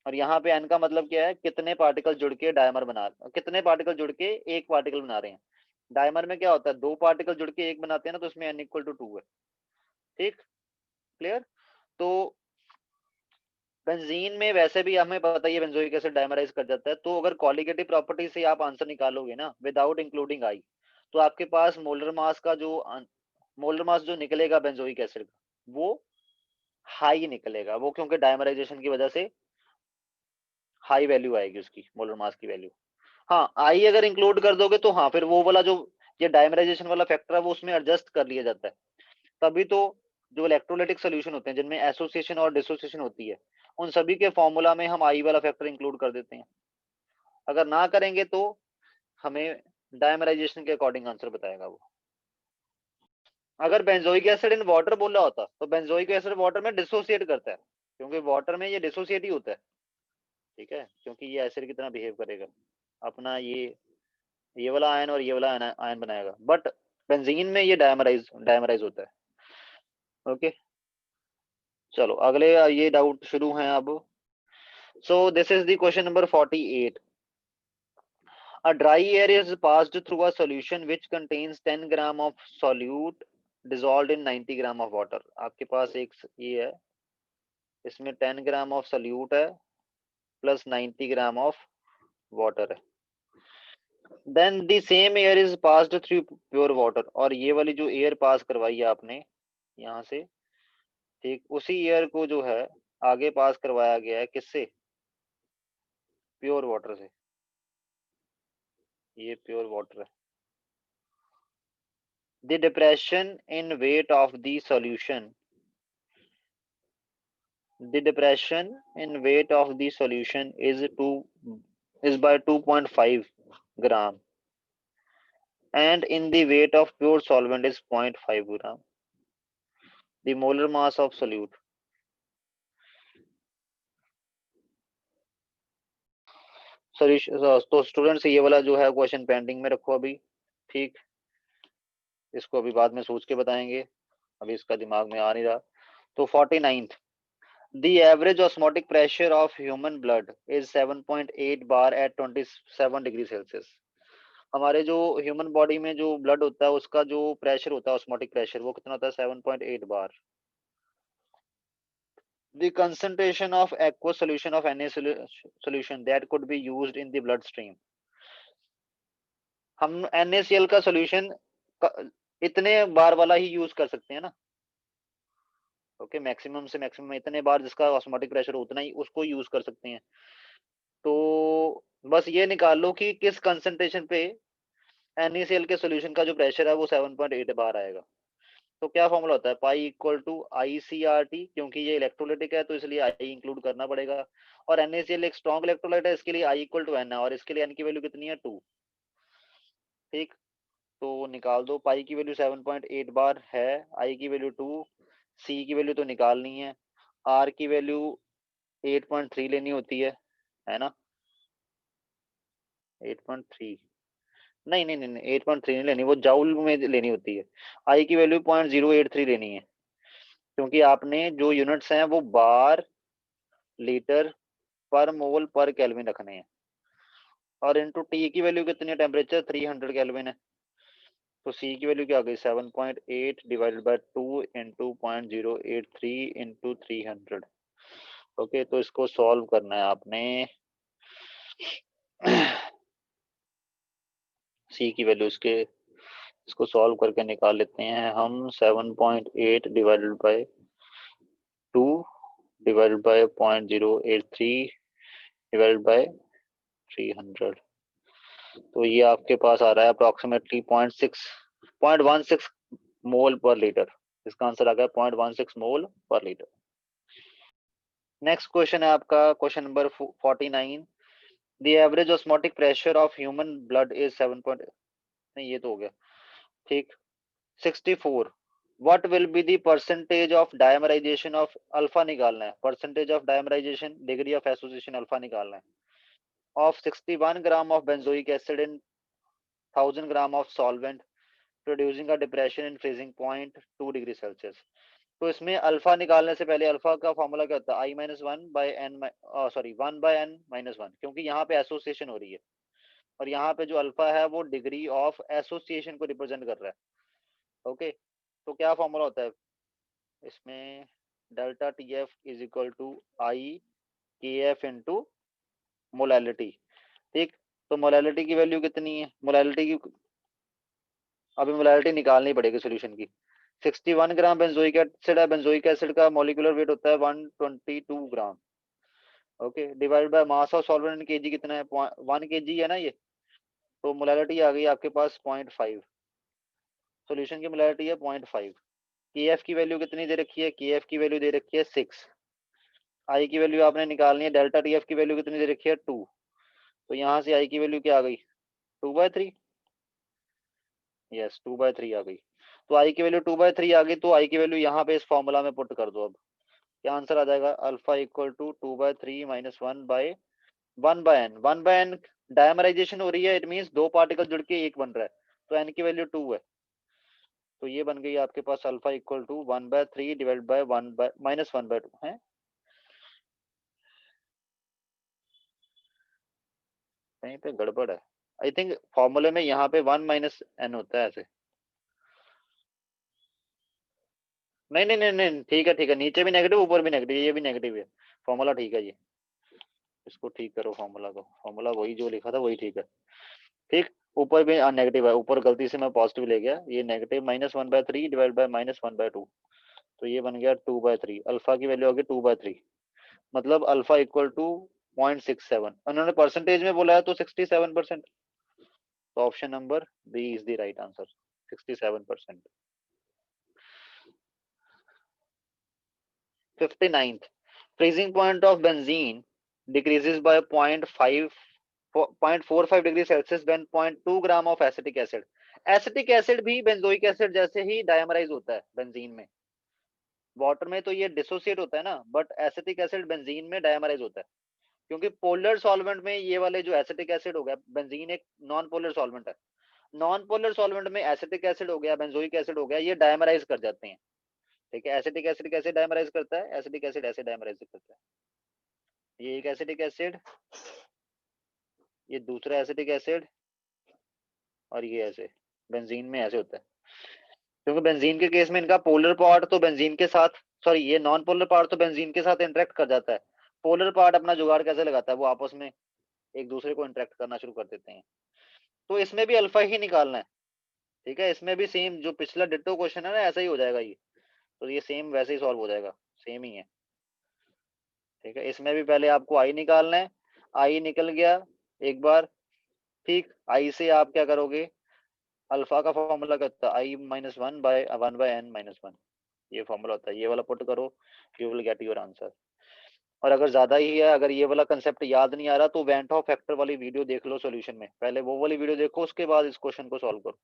और यहाँ पे एन का मतलब क्या है, कितने पार्टिकल जुड़ के डायमर बना, कितने पार्टिकल जुड़ के एक पार्टिकल बना रहे हैं। डायमर में क्या होता है, दो पार्टिकल जुड़ के एक बनाते हैं ना, तो उसमें एन इक्वल टू टू है। ठीक, क्लियर। तो बेंजीन में वैसे भी हमें पता ही है बेंजोइक एसिड डायमराइज कर जाता है, तो अगर कॉलिगेटिव प्रॉपर्टी से आप आंसर निकालोगे ना विदाउट इंक्लूडिंग आई, तो आपके पास मोलर मास का जो मोलर मास जो निकलेगा बेंजोइक एसिड का, वो हाई निकलेगा, वो क्योंकि डायमराइजेशन की वजह से हाई वैल्यू आएगी उसकी, मोलर मास की वैल्यू। हाँ, आई अगर इंक्लूड कर दोगे तो हाँ, फिर वो वाला जो ये डायमराइजेशन वाला फैक्टर है वो उसमें एडजस्ट कर लिया जाता है। तभी तो जो इलेक्ट्रोलाइटिक सोल्यूशन होते हैं जिनमें एसोसिएशन और डिसोसिएशन होती है, उन सभी के फॉर्मूला में हम आई वाला फैक्टर इंक्लूड कर देते हैं। अगर ना करेंगे तो हमें डायमराइजेशन के अकॉर्डिंग आंसर बताएगा वो। अगर बेंजोइक एसिड इन वाटर बोला होता तो बेंजोइक एसिड वाटर में डिसोसिएट करता है, क्योंकि वाटर में ये डिसोसिएट ही होता है। ठीक है, क्योंकि ये एसिड की तरह बिहेव करेगा, अपना ये वाला आयन और ये वाला आयन बनाएगा, बट बेंजीन में ये डायमराइज होता है। ओके, चलो अगले ये डाउट शुरू हैं अब। So this is the question number 48। A dry air is passed through a solution which contains 10 gram of solute dissolved in 90 gram of water। आपके पास एक ये है, इसमें 10 ग्राम ऑफ सोल्यूट है प्लस 90 ग्राम ऑफ वाटर है। Then the same air is passed through pure water, और ये वाली जो एयर पास करवाई है आपने यहाँ से, ठीक, उसी एयर को जो है आगे पास करवाया गया है किससे, प्योर वाटर से। ये प्योर वाटर है। The depression in weight of the solution, the depression in weight of the solution is by 2.5 gram, and in the weight of pure solvent is 0.5 gram. The molar mass of solute, तो students ये वाला जो है question pending में रखो अभी। ठीक, इसको अभी बाद में सोच के बताएंगे, अभी इसका दिमाग में आ नहीं रहा। तो 49th, the average osmotic pressure of human blood is 7.8 bar at 27 degree Celsius. हमारे जो ह्यूमन बॉडी में जो ब्लड होता है उसका जो प्रेशर होता है ऑस्मोटिक प्रेशर, वो कितना होता है, 7.8 बार। The concentration of aqueous solution of any solution that could be used in the bloodstream। हम NaCl का सॉल्यूशन इतने बार वाला ही यूज कर सकते हैं ना। ओके, मैक्सिमम से मैक्सिमम इतने बार जिसका ऑस्मोटिक प्रेशर उतना ही उसको यूज कर सकते हैं। तो बस ये निकाल लो कि किस कंसंट्रेशन पे NaCl के सॉल्यूशन का जो प्रेशर है वो 7.8 बार आएगा। तो क्या फॉर्मूला होता है, pi equal to I C R T, क्योंकि ये इलेक्ट्रोलाइटिक है तो इसलिए आई इंक्लूड करना पड़ेगा, और NaCl एक स्ट्रॉन्ग इलेक्ट्रोलाइट है, इसके लिए आई इक्वल टू एन है, और इसके लिए एन की वैल्यू कितनी है, 2। ठीक, तो निकाल दो, पाई की वैल्यू 7.8 बार है, आई की वैल्यू 2, सी की वैल्यू तो निकालनी है, आर की वैल्यू 8.3 लेनी होती है ना, 8.3, नहीं नहीं नहीं 8.3 नहीं लेनी, वो जाउल में लेनी होती है। आई की वैल्यू 0.083 लेनी है, क्योंकि आपने जो यूनिट्स हैं वो बार, लीटर, पर मोल, पर केल्विन रखने हैं, और इनटू टी की वैल्यू कितनी है, टेम्परेचर 300 केल्विन है। तो सी की वैल्यू क्या आ गई, 7.8 divided by 2 into 0.083 into 300। Okay, तो इसको सॉल्व करना है आपने। सी की वैल्यू इसके इसको सॉल्व करके निकाल लेते हैं हम 7.8 divided by 2 divided by 0.083 divided by 300। तो ये आपके पास आ रहा है अप्रोक्सीमेटली 0.16 मोल पर लीटर। इसका आंसर आ गया 0.16 मोल पर लीटर। नेक्स्ट क्वेश्चन है आपका question number 49। The average osmotic pressure of human blood is 7. नहीं ये तो हो गया ठीक। 64 what will be the percentage of dimerisation of alpha निकालना है। Percentage of dimerisation degree of association alpha निकालना है of 61 gram of benzoic acid in 1000 gram of solvent producing a depression in freezing point 2 degree Celsius. तो इसमें alpha निकालने से पहले alpha का फॉर्मूला क्या होता है, सॉरी 1/n-1, क्योंकि यहाँ पे एसोसिएशन हो रही है और यहाँ पे जो अल्फा है वो डिग्री ऑफ एसोसिएशन को रिप्रेजेंट कर रहा है। ओके, तो क्या फॉर्मूला होता है इसमें, delta T F is equal to I K F into molality. ठीक, तो मोलैलिटी की वैल्यू कितनी है, मोलैलिटी की अभी मोलैलिटी निकालनी पड़ेगी सोल्यूशन की। 61 ग्राम बेंजोइक एसिड है, बेंजोइक एसिड का मॉलिक्यूलर वेट होता है 122 gram. Okay, divide by mass of solvent in KG कितना है, 1 केजी है ना ये, तो मोलैलिटी आ गई आपके पास 0.5। सोल्यूशन की मोलैलिटी है 0.5। के एफ की वैल्यू कितनी दे रखी है, के एफ की वैल्यू दे रखी है 6। आई की वैल्यू आपने निकालनी है, डेल्टा टी एफ की वैल्यू कितनी दे रखी है 2। तो यहाँ से आई की वैल्यू क्या आ गई 2/3। यस 2/3 आ गई। तो आई की वैल्यू 2/3 आ गई, तो आई की वैल्यू यहाँ पे इस फॉर्मूला में पुट कर दो। अब क्या आंसर आ जाएगा, alpha equal to 2/3 minus 1/n। 1/n dimerisation हो रही है, इट मींस दो पार्टिकल जुड़ के एक बन रहा है, तो n की वैल्यू 2 है। तो ये बन गई आपके पास alpha equal to 1/3 divide by 1/-1/2 है। कहीं पे गड़बड़ है, आई थिंक फॉर्मूले में यहाँ पे 1 - n होता है ऐसे। नहीं नहीं नहीं नहीं, ठीक है, नीचे भी नेगेटिव ऊपर भी नेगेटिव, ये भी नेगेटिव है, फॉर्मूला ठीक है ये। इसको ठीक करो फॉर्मूला को, फॉर्मूला वही जो लिखा था वही ठीक है। ठीक, ऊपर भी नेगेटिव है, ऊपर गलती से मैं पॉजिटिव ले गया, ये नेगेटिव -1/3 डिवाइड बाय -1/2। तो ये बन गया 2/3, अल्फा की वैल्यू होगी 2/3, मतलब अल्फा इक्वल टू 0.67। उन्होंने परसेंटेज में बोला है तो 67%। तो option number B is the right answer, 67%। 59th freezing point of benzene decreases by 0.45 degree Celsius when 0.2 gram of acetic acid. Acetic acid भी बेंजोइक एसिड जैसे ही डायमराइज होता है बेंजीन में। वाटर में तो ये डिसोसिएट होता है ना, बट एसिटिक एसिड बेंजीन में डायमराइज होता है, क्योंकि पोलर सॉल्वेंट में ये वाले जो एसिटिक एसिड हो गया, बेंजीन एक नॉन पोलर सॉल्वेंट है, नॉन पोलर सॉल्वेंट में एसिटिक एसिड हो गया, बेंजोइक एसिड हो गया, ये डायमराइज कर जाते हैं। ठीक है, एसिटिक एसिड कैसे डायमराइज करता है, एसिटिक एसिड ऐसे डायमराइज करता है, ये एक एसिटिक एसिड, ये दूसरा एसिटिक एसिड, और ये ऐसे बेंजीन में ऐसे होता है, क्योंकि बेंजीन के केस में इनका पोलर पार्ट तो बेंजीन के साथ, सॉरी ये नॉन पोलर पार्ट तो बेंजीन के साथ इंटरेक्ट कर जाता है, पोलर पार्ट अपना जुगाड़ कैसे लगाता है, वो आपस में एक दूसरे को इंटरेक्ट करना शुरू कर देते हैं। तो इसमें भी अल्फा ही निकालना है। ठीक है, इसमें भी सेम जो पिछला डिट्टो क्वेश्चन है ना, ऐसा ही हो जाएगा ये, तो ये सेम वैसे ही सॉल्व हो जाएगा, सेम ही है। ठीक है, इसमें भी पहले आपको आई निकालना है, आई निकल गया एक बार। ठीक, आई से आप क्या करोगे, अल्फा का फॉर्मूला क्या होता है, I-1/1/n-1, ये फॉर्मूला होता है, ये वाला पुट करो, you will get your answer. और अगर ज्यादा ही है, अगर ये वाला कंसेप्ट याद नहीं आ रहा, तो वेंट ऑफ फैक्टर वाली वीडियो देख लो सॉल्यूशन में, पहले वो वाली वीडियो देखो, उसके बाद इस क्वेश्चन को सॉल्व करो।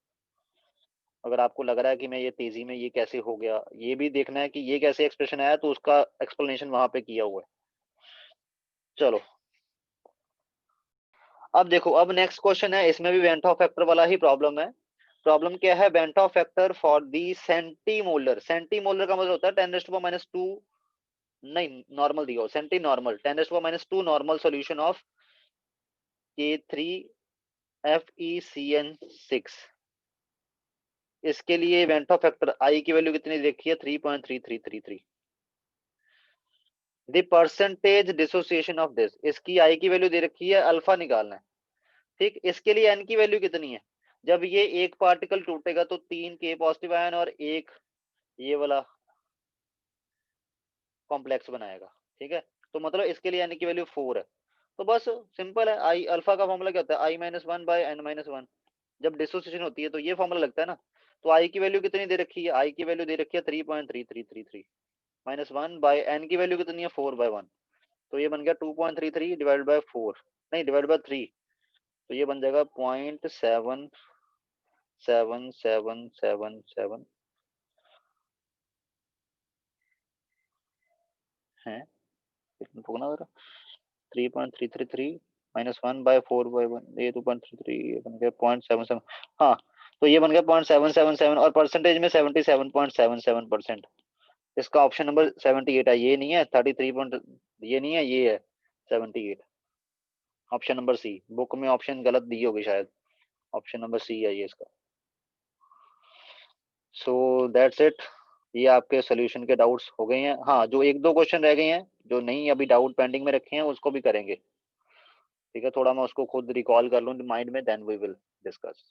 अगर आपको लग रहा है कि मैं ये तेजी में ये कैसे हो गया, ये भी देखना है कि ये कैसे एक्सप्रेशन आया, तो उसका एक्सप्लेनेशन वहां पे किया हुआ है। चलो अब देखो, अब नेक्स्ट क्वेश्चन है, इसमें भी वेंट ऑफ फैक्टर वाला ही प्रॉब्लम है। प्रॉब्लम क्या है, van't Hoff factor for the centimolar. Centimolar का मतलब होता है 10⁻², नहीं नॉर्मल दिया हो, centi normal 10⁻² normal solution of K3FeCN6। इसके लिए वेंट ऑफ फैक्टर आई की वैल्यू कितनी देखी है, 3.3333। The percentage dissociation of this, इसकी आई की वैल्यू दे रखी है, अल्फा निकालना है। ठीक, इसके लिए एन की वैल्यू कितनी है, जब ये एक पार्टिकल टूटेगा तो 3 K पॉजिटिव आयन और एक ये वाला कॉम्प्लेक्स बनाएगा, ठीक है। तो मतलब इसके लिए n की वैल्यू 4 है। तो बस सिंपल है, आई अल्फा का फॉर्मूला क्या होता है, i-1/n-1। जब डिसोसिएशन होती है तो ये फॉर्मूला लगता है ना। तो आई की वैल्यू कितनी दे रखी है, आई की वैल्यू दे रखी है 3.3333 -1/n की वैल्यू कितनी है 4/1। तो ये बन गया 2.33 डिवाइड बाय 4, नहीं डिवाइड बाय 3। तो ये बन जाएगा 0.777777 है, कितना होगा ना, 3.333 -1/4/1, ये 2.33, ये बन गया 0.77। हाँ, तो ये बन गया 0.777 और परसेंटेज में 77.77%। इसका ऑप्शन नंबर 78 है, ये नहीं है 33 पॉइंट, ये नहीं है, ये है 78, ऑप्शन नंबर सी। बुक में ऑप्शन गलत दी होगी शायद, ऑप्शन नंबर सी है ये इसका। सो दैट्स इट, ये आपके सोल्यूशन के डाउट्स हो गए हैं। हाँ, जो एक दो क्वेश्चन रह गए हैं जो नहीं अभी डाउट पेंडिंग में रखे हैं उसको भी करेंगे, ठीक है। थोड़ा मैं उसको खुद रिकॉल कर लूँ माइंड में, देन वी विल डिस्कस।